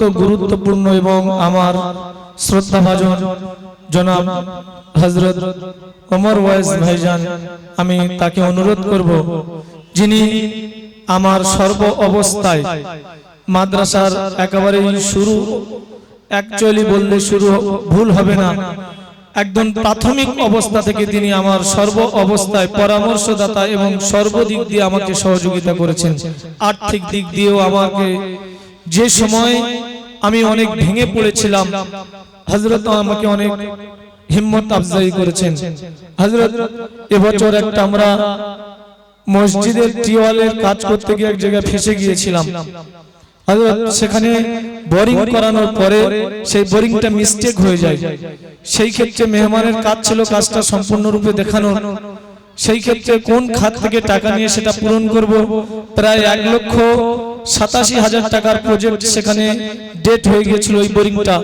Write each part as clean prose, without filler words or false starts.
তো গুরুত্বপূর্ণ এবং আমার শ্রদ্ধাভাজন জনাব হযরত ওমর ওয়াইজ ভাইজান, আমি তাকে অনুরোধ করব, যিনি আমার সর্ব অবস্থায় মাদ্রাসার একেবারে শুরু, অ্যাকচুয়ালি বললে শুরু ভুল হবে না, একদম প্রাথমিক অবস্থা থেকে তিনি আমার সর্ব অবস্থায় পরামর্শদাতা এবং সর্বদিক দিয়ে আমাকে সহযোগিতা করেছেন। আর্থিক দিক দিয়েও আমাকে, যে সময় আমি অনেক ভেঙে পড়েছিলাম, হযরত আমাকে অনেক হিম্মত আফজাই করেছেন। হযরত এবছর একটা আমরা মসজিদের টিওয়ালের কাজ করতে গিয়ে এক জায়গায় ফেসে গিয়েছিলাম। সেখানে বোরিং করানোর পরে সেই বোরিংটা মিস্টেক হয়ে যায়। সেই ক্ষেত্রে মেহমানের কাজ ছিল কাজটা সম্পূর্ণরূপে দেখানো। সেই ক্ষেত্রে কোন খাত থেকে টাকা নিয়ে সেটা পূরণ করব, প্রায় 1,87,000 টাকার প্রজেক্ট সেখানে ডেট হয়ে গিয়েছিল ওই বোরিংটা।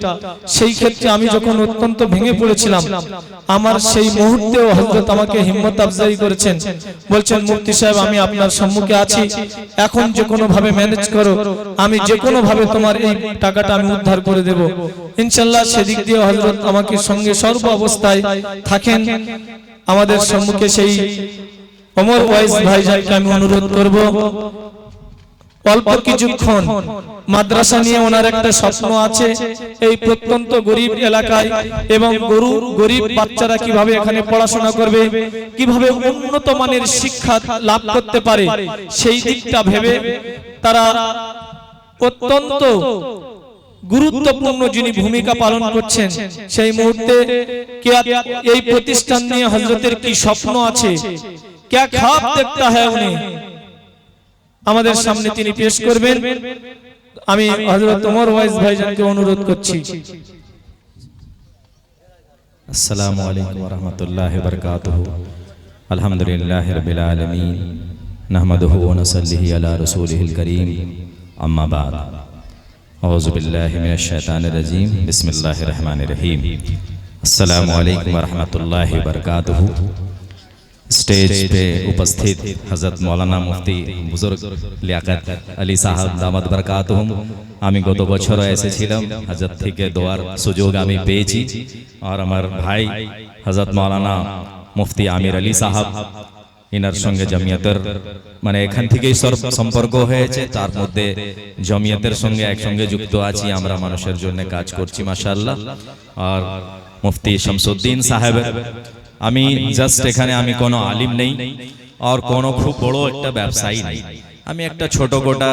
সেই ক্ষেত্রে আমি যখন অত্যন্ত ভেঙে পড়েছিলাম, আমার সেই মুহূর্তেও হযরত আমাকে হিম্মত আফজাই করেছেন, বলছেন মুফতি সাহেব আমি আপনার সম্মুখে আছি, এখন যে কোনো ভাবে ম্যানেজ করো, আমি যে কোনো ভাবে তোমার এই টাকাটা আমি উদ্ধার করে দেব ইনশাআল্লাহ। সেদিক দিয়ে হযরত আমাকে সঙ্গে সর্ব অবস্থায় থাকেন। আমাদের সম্মুখে সেই ওমর ওয়াইজ ভাইজানকে আমি অনুরোধ করব, অল্প কিছুক্ষণ, মাদ্রাসা নিয়ে ওনার একটা স্বপ্ন আছে, এই প্রত্যন্ত গরিব এলাকায় এবং গরিব বাচ্চারা কিভাবে এখানে পড়াশোনা করবে, কিভাবে উন্নত মানের শিক্ষা লাভ করতে পারে, সেই দিকটা ভেবে তারা অত্যন্ত গুরুত্বপূর্ণ যিনি ভূমিকা পালন করছেন, সেই মুহূর্তে এই প্রতিষ্ঠান নিয়ে হযরতের কি স্বপ্ন আছে, क्या ख्वाब देखता है उन्हें, আমাদের সামনে তিনি পেশ করবেন। আমি হযরত ওমর ওয়াইজ ভাইজানকে অনুরোধ করছি। আসসালামু আলাইকুম ওয়া রাহমাতুল্লাহি ওয়া বারাকাতুহু। আলহামদুলিল্লাহি রাব্বিল আলামিন, নাহমাদুহু ওয়া নুসাল্লি আলা রাসূলিহিল কারীম, আম্মা বাদ। আউযু বিল্লাহি মিনাশ শাইতানির রাজীম, বিসমিল্লাহির রহমানির রহিম। আসসালামু আলাইকুম ওয়া রাহমাতুল্লাহি ওয়া বারাকাতুহু। स्टेज पे उपस्थित हजरत मौलाना मुफ्ती बुजुर्ग लियाकत अली साहब दामद बरकातुहुम, আমি গত বছর এসেছিলাম, হযরত থেকে দোয়ার সুযোগ আমি পেয়েছি। আর আমার ভাই হযরত মৌলানা মুফতি আমির আলী সাহেব, ইনার সঙ্গে জমিয়তের মানে এখান থেকেই সম্পর্ক হয়েছে, তার মধ্যে জমিয়তের সঙ্গে একসঙ্গে যুক্ত আছি, আমরা মানুষের জন্য কাজ করছি মাশাআল্লাহ। আর মুফতি শামসুদ্দিন সাহেব, আমি জাস্ট এখানে আমি কোনো আলিম নেই আর কোনো খুব বড় একটা ব্যবসায়ী নেই, আমি একটা ছোটখাটো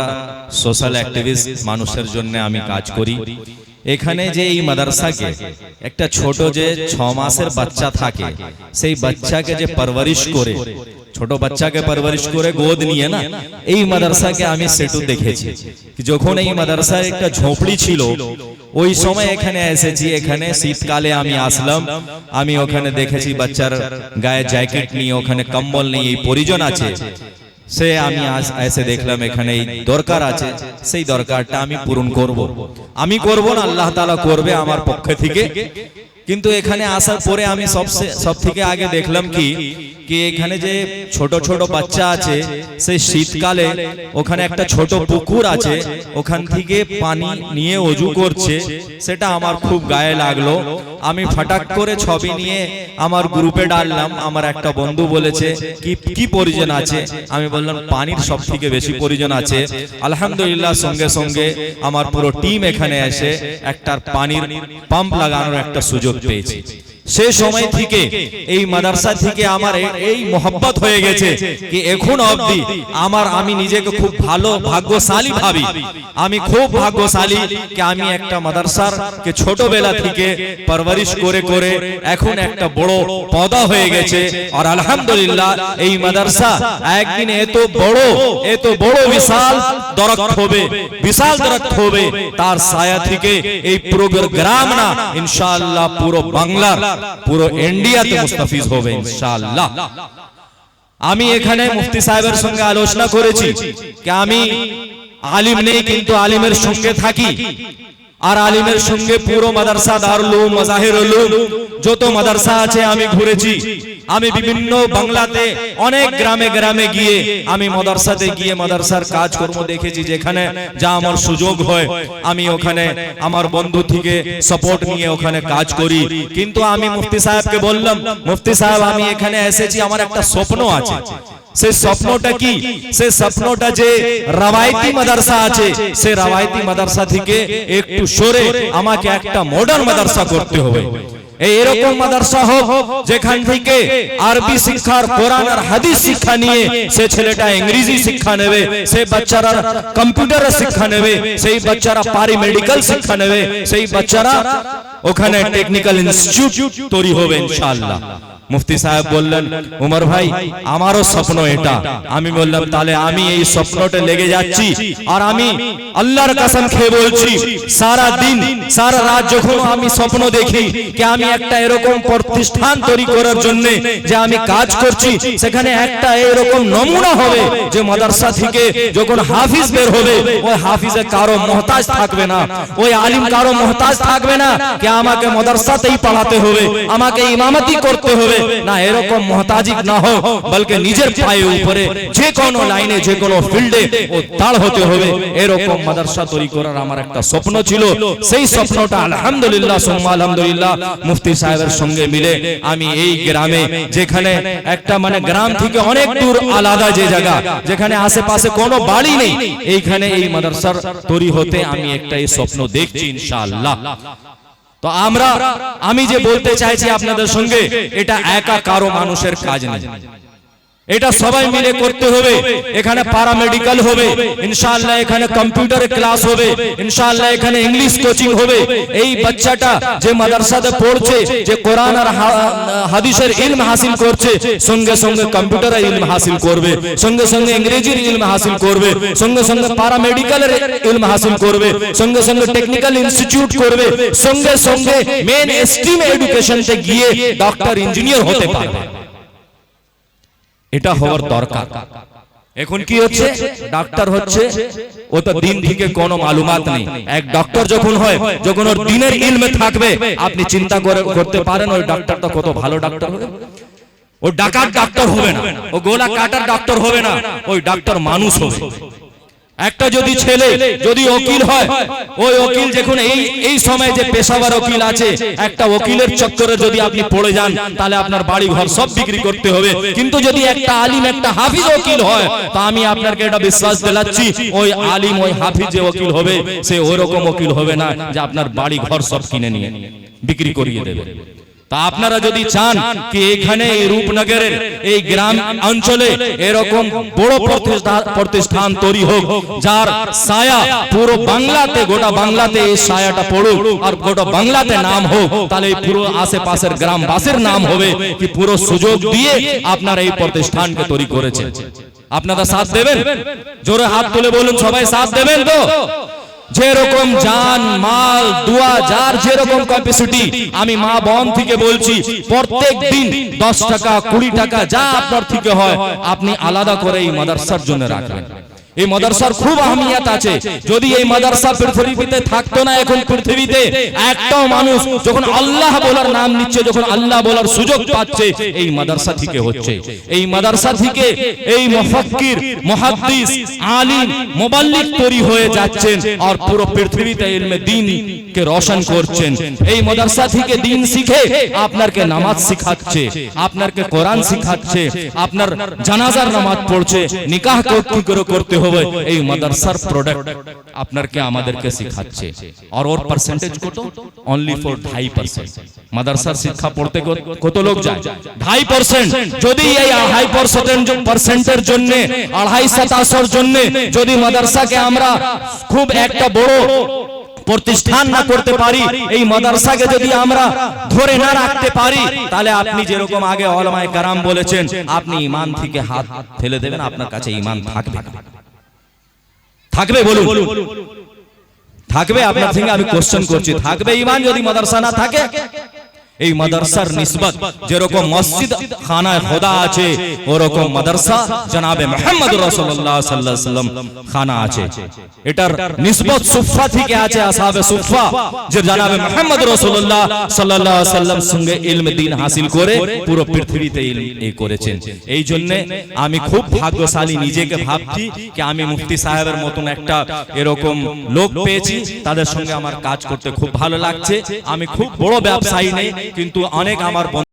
সোশ্যাল অ্যাক্টিভিস্ট, মানুষের জন্য আমি কাজ করি। এখানে যে এই মাদ্রাসাকে একটা ছোট যে 6 মাসের বাচ্চা থাকে, সেই বাচ্চাকে যে পরवरिश করে, ছোট বাচ্চাকে পরवरिश করে গোদ নিয়ে না, এই মাদ্রাসাকে আমি সেটু দেখেছি। যখন এই মাদ্রাসার একটা ঝোপড়ি ছিল, ওই সময় এখানে এসেছি, এখানে শীতকালে আমি আসলাম, আমি ওখানে দেখেছি বাচ্চার গায়ে জ্যাকেট নিয়ে, ওখানে কম্বল নিয়ে এই পরিজন আছে, সে আমি আজ এসে দেখলাম এখানে এই দরকার আছে, সেই দরকারটা আমি পূরণ করব। আমি করব না, আল্লাহ তাআলা করবে আমার পক্ষ থেকে। কিন্তু এখানে আসার পরে আমি সব থেকে আগে দেখলাম কি এখানে যে ছোট ছোট বাচ্চা আছে, সেই শীতকালে ওখানে একটা ছোট পুকুর আছে, ওখান থেকে পানি নিয়ে ওযু করছে, সেটা আমার খুব গায়ে লাগলো। আমি ফটাক করে ছবি নিয়ে আমার গ্রুপে ডাললাম। আমার একটা বন্ধু বলেছে কি প্রয়োজন আছে, আমি বললাম পানির সব থেকে বেশি প্রয়োজন আছে। আলহামদুলিল্লাহ, সঙ্গে সঙ্গে আমার পুরো টিম এখানে এসে একটা পানির পাম্প লাগানোর একটা সুযোগ পেয়েছি। সেই সময় থেকে এই মাদ্রাসা থেকে আমার এই মোহব্বত হয়ে গেছে কি এখন অবধি আমি নিজেকে খুব ভালো ভাগ্যশালী ভাবি। আমি খুব ভাগ্যশালী কি আমি একটা মাদ্রাসার কে ছোটবেলা থেকে পরवरिश করে করে এখন একটা বড় পদা হয়ে গেছে। আর আলহামদুলিল্লাহ, এই মাদ্রাসা একদিন এত বড় বিশাল দরখত হবে, তার ছায়া থেকে এই পুরো গ্রাম না ইনশাআল্লাহ পুরো বাংলার, পুরো ইন্ডিয়াতে মুস্তাফিজ হবে ইনশাআল্লাহ। আমি এখানে মুফতি সাহেবের সঙ্গে আলোচনা করেছি যে আমি আলিম নেই, কিন্তু আলিমের সঙ্গে থাকি। আর আলিমের সঙ্গে পুরো মাদ্রাসা, দারুল উলুম, মাজাহিরুল উলুম যত মাদ্রাসা আছে আমি ঘুরেছি। আমি বিভিন্ন বাংলাতে অনেক গ্রামে গ্রামে গিয়ে আমি মাদ্রাসাতে গিয়ে মাদ্রাসার কাজকর্ম দেখেছি, যেখানে যা আমার সুযোগ হয় আমি ওখানে আমার বন্ধু থেকে সাপোর্ট নিয়ে ওখানে কাজ করি। কিন্তু আমি মুফতি সাহেবকে বললাম, মুফতি সাহেব আমি এখানে এসেছি, আমার একটা স্বপ্ন আছে। সেই স্বপ্নটা কি? সেই স্বপ্নটা যে রাওয়াইতি মাদ্রাসা আছে, সেই রাওয়াইতি মাদ্রাসা থেকে একটু সরে আমাকে একটা মডার্ন মাদ্রাসা করতে হবে। এরকম মাদ্রাসা হোক যেখান থেকে আরবি শিক্ষার, কোরআন আর হাদিস শিক্ষা নিয়ে সে ছেলেটা ইংরেজি শিক্ষা নেবে, সেই বাচ্চারা কম্পিউটারের শিক্ষা নেবে, সেই বাচ্চারা প্যারামেডিক্যাল শিক্ষা নেবে, সেই বাচ্চারা ওখানে টেকনিক্যাল ইনস্টিটিউট তৈরি হবে ইনশাআল্লাহ। মুফতি সাহেব বললেন, উমর ভাই আমারও স্বপ্ন এটা। আমি বললাম তাহলে আমি এই স্বপ্নটা লেগে যাচ্ছি। আর আমি আল্লাহর কসম খেয়ে বলছি, সারা দিন সারা রাত যখন আমি স্বপ্ন দেখি যে আমি একটা এরকম প্রতিষ্ঠান তৈরি করার জন্য যে আমি কাজ করছি, সেখানে একটা এরকম নমুনা হবে যে মাদ্রাসা থেকে যখন হাফিজ বের হবে, ওই হাফিজে কারো মুহতাজ থাকবে না, ওই আলিম কারো মুহতাজ থাকবে না যে আমাকে মাদ্রাসাতেই পড়াতে হবে, আমাকে ইমামতি করতে হবে না, এরকম মুহতাজিক না হোক, বলকে নিজের পায়ে উপরে যে কোনো লাইনে যে কোনো ফিল্ডে ও দাঁড় হতে হবে। এরকম মাদ্রাসা তৈরি করার আমার একটা স্বপ্ন ছিল। সেই স্বপ্নটা আলহামদুলিল্লাহ সুম্মা আলহামদুলিল্লাহ মুফতি সাহেবের সঙ্গে মিলে আমি এই গ্রামে, যেখানে একটা মানে গ্রাম থেকে অনেক দূর আলাদা যে জায়গা, যেখানে আশেপাশে কোনো বাড়ি নেই, এইখানে এই মাদ্রাসার তৈরি হতে আমি একটা এই স্বপ্ন দেখছি ইনশাআল্লাহ। তো আমি যে বলতে চাইছি আপনাদের সঙ্গে, এটা একা কারো মানুষের কাজ নেই, এটা সবাই মিলে করতে হবে। এখানে প্যারামেডিক্যাল হবে ইনশাআল্লাহ, এখানে কম্পিউটারের ক্লাস হবে ইনশাআল্লাহ, এখানে ইংলিশ কোচিং হবে। এই বাচ্চাটা যে মাদ্রাসাতে পড়ছে, যে কোরআন আর হাদিসের ইলম হাসিল করছে, সঙ্গে সঙ্গে কম্পিউটারের ইলম হাসিল করবে, সঙ্গে সঙ্গে ইংরেজির ইলম হাসিল করবে, সঙ্গে সঙ্গে প্যারামেডিক্যালের ইলম হাসিল করবে, সঙ্গে সঙ্গে টেকনিক্যাল ইনস্টিটিউট করবে, সঙ্গে সঙ্গে মেন স্ট্রিম এডুকেশনতে গিয়ে ডক্টর ইঞ্জিনিয়ার হতে পারবে। এটা হওয়ার দরকার। এখন কি হচ্ছে, ডাক্তার হচ্ছে, ও তো দিন থেকে কোনো মালুমাত নেই। এক ডক্টর যখন হয়, যখন ওর দিনের ইলমে থাকবে, আপনি চিন্তা করতে পারেন ওই ডাক্তারটা কত ভালো ডাক্তার হবে। ও ডাকাত ডাক্তার হবে না, ও গোলা কাটার ডাক্তার হবে না, ওই ডাক্তার মানুষ হবে। একটা যদি ছেলে যদি উকিল হয়, ওই উকিল যখন এই সময় যে পেশাদার উকিল আছে, একটা উকিলের চক্করে যদি আপনি পড়ে যান, তাহলে আপনার বাড়ি ঘর সব বিক্রি করতে হবে। কিন্তু যদি একটা আলিম একটা হাফিজ উকিল হয়, তা আমি আপনাকে এটা বিশ্বাস দিলাচ্ছি, ওই আলিম ওই হাফিজ যে উকিল হবে, সে ওরকম উকিল হবে না যে আপনার বাড়ি ঘর সব কিনে নিয়ে বিক্রি করিয়ে দেবে। তা আপনারা যদি চান কি এখানে এই রূপনগরের এই গ্রাম অঞ্চলে এরকম বড় প্রতিষ্ঠান তৈরি হোক, যার ছায়া পুরো বাংলাতে, গোটা বাংলাতে এই ছায়াটা পড়ুক আর গোটা বাংলাতে নাম হোক, তাহলে এই পুরো আশেপাশের গ্রামবাসীর নাম হবে কি পুরো সুযোগ দিয়ে আপনারা এই প্রতিষ্ঠানকে তৈরি করেছেন। আপনারা সাথ দেবেন? জোরে হাত তুলে বলুন, সবাই সাথ দেবেন তো? যেরকম জান মাল দোয়া যার যেরকম ক্যাপাসিটি, আমি মা বোন থেকে বলছি, প্রত্যেক দিন 10 টাকা 20 টাকা যা আপনার থেকে হয়, আপনি আলাদা করে এই মাদ্রাসার জন্য রাখবেন। এই মাদ্রাসার খুব আহমিয়ত আছে। যদি এই মাদ্রাসা পৃথিবীতে থাকতো না, এখন পৃথিবীতে একটাও মানুষ যখন আল্লাহ বলার নাম নিচ্ছে, যখন আল্লাহ বলার সুযোগ পাচ্ছে, এই মাদ্রাসা থেকে হচ্ছে। এই মাদ্রাসা থেকে এই মুফাক্কির, মুহাদ্দিস, আলিম, মুবাল্লিগ তৈরি হয়ে যাচ্ছেন আর পুরো পৃথিবীতে ইলমে দ্বীনকে রোশন করছেন। এই মাদ্রাসা থেকে দ্বীন শিখে আপনাকে নামাজ শিখাচ্ছে, আপনাকে কোরআন শিখাচ্ছে, আপনার জানাজার নামাজ পড়ছে, নিকাহ করতে হবে। এই মাদ্রাসার প্রোডাক্ট আপনাকে আমাদেরকে শিখাচ্ছে। আর ওর পার্সেন্টেজ কত? Only for 2.5%। মাদ্রাসার শিক্ষা পড়তে কত লোক যায়? 2.5%। যদি এই 2.5% জন্য 2.5-27 জন্য যদি মাদ্রাসাকে আমরা খুব একটা বড় প্রতিষ্ঠান না করতে পারি, এই মাদ্রাসাকে যদি আমরা ধরে না রাখতে পারি, তাহলে আপনি যেরকম আগে উলামায়ে কেরাম বলেছেন, আপনি ঈমান থেকে হাত ফেলে দেবেন, আপনার কাছে ঈমান থাকবে না। থাকবে? বলুন, থাকবে? আপনার থেকে আমি কোশ্চেন করছি, থাকবে ঈমান যদি মাদ্রাসা না থাকে? এই মাদ্রাসার নিসবত যেরকম মসজিদ খানায় খোদা আছে ওরকম মাদ্রাসা জনাবে মুহাম্মদ রাসূলুল্লাহ সাল্লাল্লাহু আলাইহি ওয়াসাল্লাম খানা আছে। এটার নিসবত সুফা থেকে আছে, আসহাবে সুফা যে জনাবে মুহাম্মদ রাসূলুল্লাহ সাল্লাল্লাহু আলাইহি ওয়াসাল্লাম সঙ্গে ইলম দ্বীন হাসিল করে পুরো পৃথিবীতে ইলম করেছেন। এই জন্য আমি খুব ভাগ্যশালী নিজেকে ভাবছি যে আমি মুফতি সাহেবের মতন একটা এরকম লোক পেয়েছি, তাদের সঙ্গে আমার কাজ করতে খুব ভালো লাগছে। আমি খুব বড় ব্যবসায়ী নেই, কিন্তু অনেক আমার